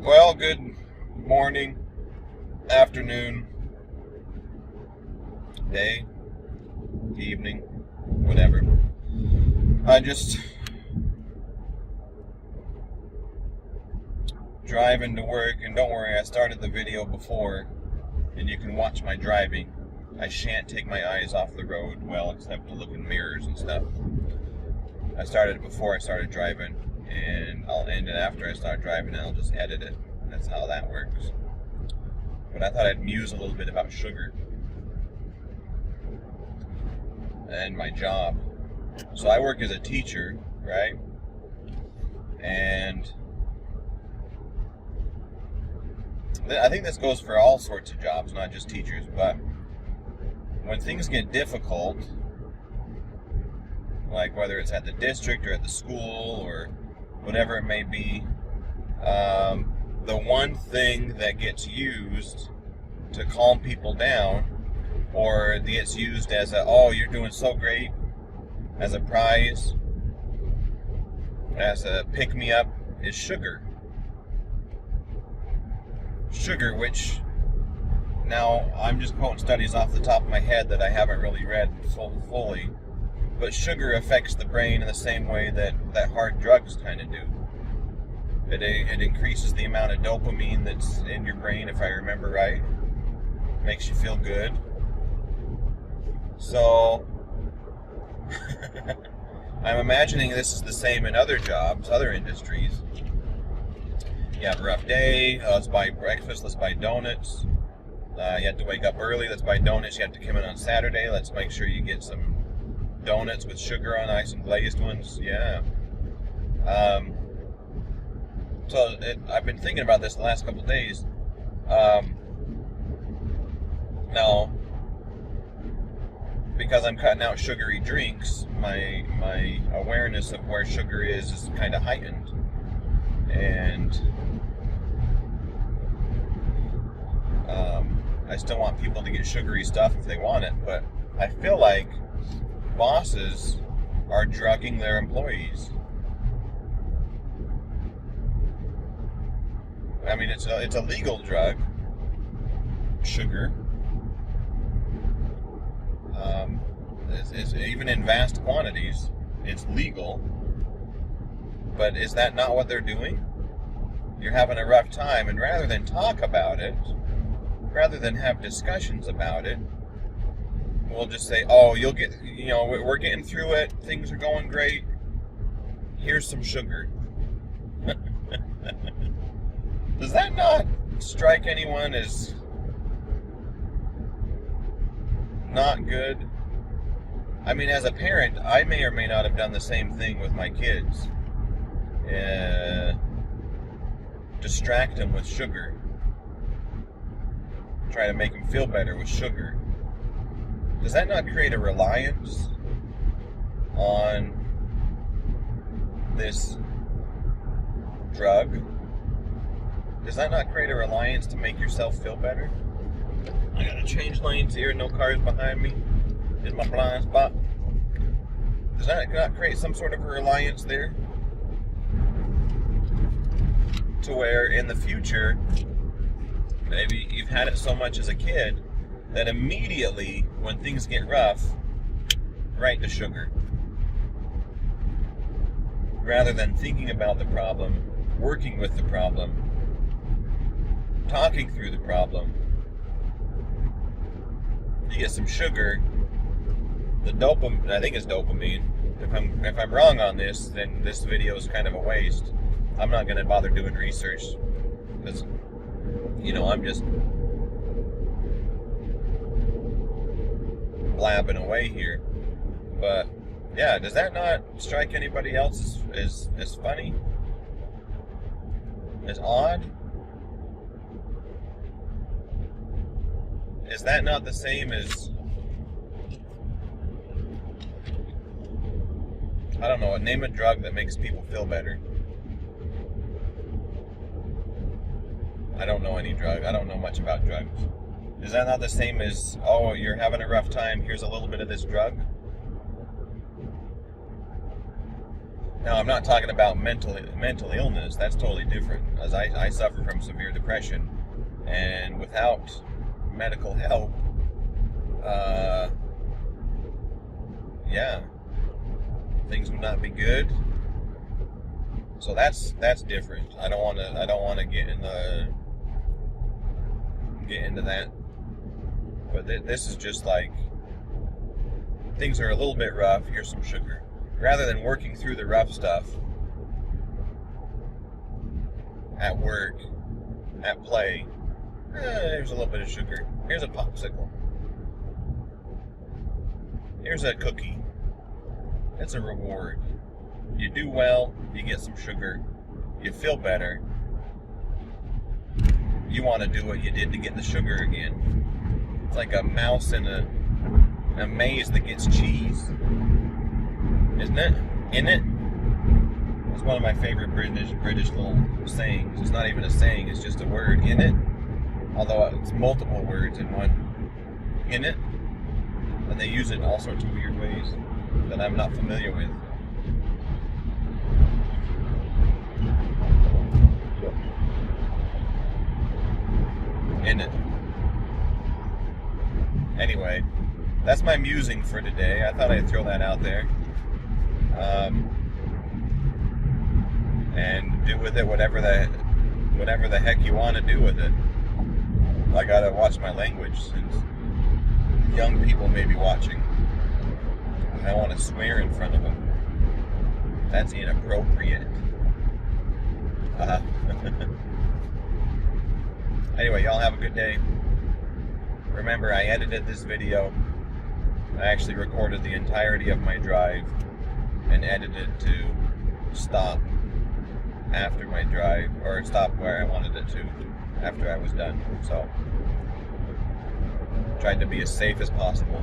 Well, good morning, afternoon, day, evening, whatever. I just driving to work, and don't worry, I started the video before, and you can watch my driving. I shan't take my eyes off the road, well, except to look in mirrors and stuff. I started it before I started driving, and I'll end it after I start driving, and I'll just edit it. That's how that works. But I thought I'd muse a little bit about sugar and my job. So I work as a teacher, right? And I think this goes for all sorts of jobs, not just teachers, but when things get difficult, like whether it's at the district or at the school or whatever it may be, the one thing that gets used to calm people down, or gets used as a, oh, you're doing so great, as a prize, as a pick-me-up, is sugar. Sugar, which, now I'm just quoting studies off the top of my head that I haven't really read fully, but sugar affects the brain in the same way that hard drugs kind of do. It increases the amount of dopamine that's in your brain, if I remember right. Makes you feel good. So, I'm imagining this is the same in other jobs, other industries. You have a rough day, let's buy breakfast, let's buy donuts. You have to wake up early, let's buy donuts. You have to come in on Saturday, let's make sure you get some donuts with sugar on ice and glazed ones. Yeah. I've been thinking about this the last couple of days. Now, because I'm cutting out sugary drinks, my awareness of where sugar is kind of heightened. And I still want people to get sugary stuff if they want it, but I feel like bosses are drugging their employees. I mean, it's a legal drug, sugar. It's even in vast quantities, it's legal. But is that not what they're doing? You're having a rough time, and rather than talk about it, rather than have discussions about it, we'll just say, oh, you'll get, we're getting through it, things are going great, here's some sugar. Does that not strike anyone as not good? I mean, as a parent, I may or may not have done the same thing with my kids. Distract them with sugar. Try to make them feel better with sugar. Does that not create a reliance on this drug? Does that not create a reliance to make yourself feel better? I gotta change lanes here, no cars behind me, in my blind spot. Does that not create some sort of a reliance there? To where in the future, maybe you've had it so much as a kid, that immediately when things get rough, right to sugar. Rather than thinking about the problem, working with the problem, talking through the problem, you get some sugar. The dopamine, I think it's dopamine. If I'm wrong on this, then this video is kind of a waste. I'm not going to bother doing research because, I'm just blabbing away here. But yeah, does that not strike anybody else as funny? As odd? Is that not the same as, I don't know, name a drug that makes people feel better? I don't know any drug. I don't know much about drugs. Is that not the same as, oh, you're having a rough time, here's a little bit of this drug? Now, I'm not talking about mental illness. That's totally different. As I suffer from severe depression, and without medical help, yeah, things would not be good. So that's different. I don't want to get into that. But this is just like, things are a little bit rough. Here's some sugar. Rather than working through the rough stuff at work, at play, here's a little bit of sugar. Here's a popsicle. Here's a cookie. It's a reward. You do well, you get some sugar, you feel better. You want to do what you did to get the sugar again. It's like a mouse in a maze that gets cheese. Isn't it? In it? It's one of my favorite British little sayings. It's not even a saying, it's just a word. In it? Although it's multiple words in one. In it? And they use it in all sorts of weird ways that I'm not familiar with. In it. Anyway, that's my musing for today. I thought I'd throw that out there. And do with it whatever the heck you want to do with it. I gotta watch my language since young people may be watching. I don't want to swear in front of them. That's inappropriate. Anyway, y'all have a good day. Remember, I edited this video. I actually recorded the entirety of my drive and edited to stop after my drive, or stop where I wanted it to after I was done. So, tried to be as safe as possible.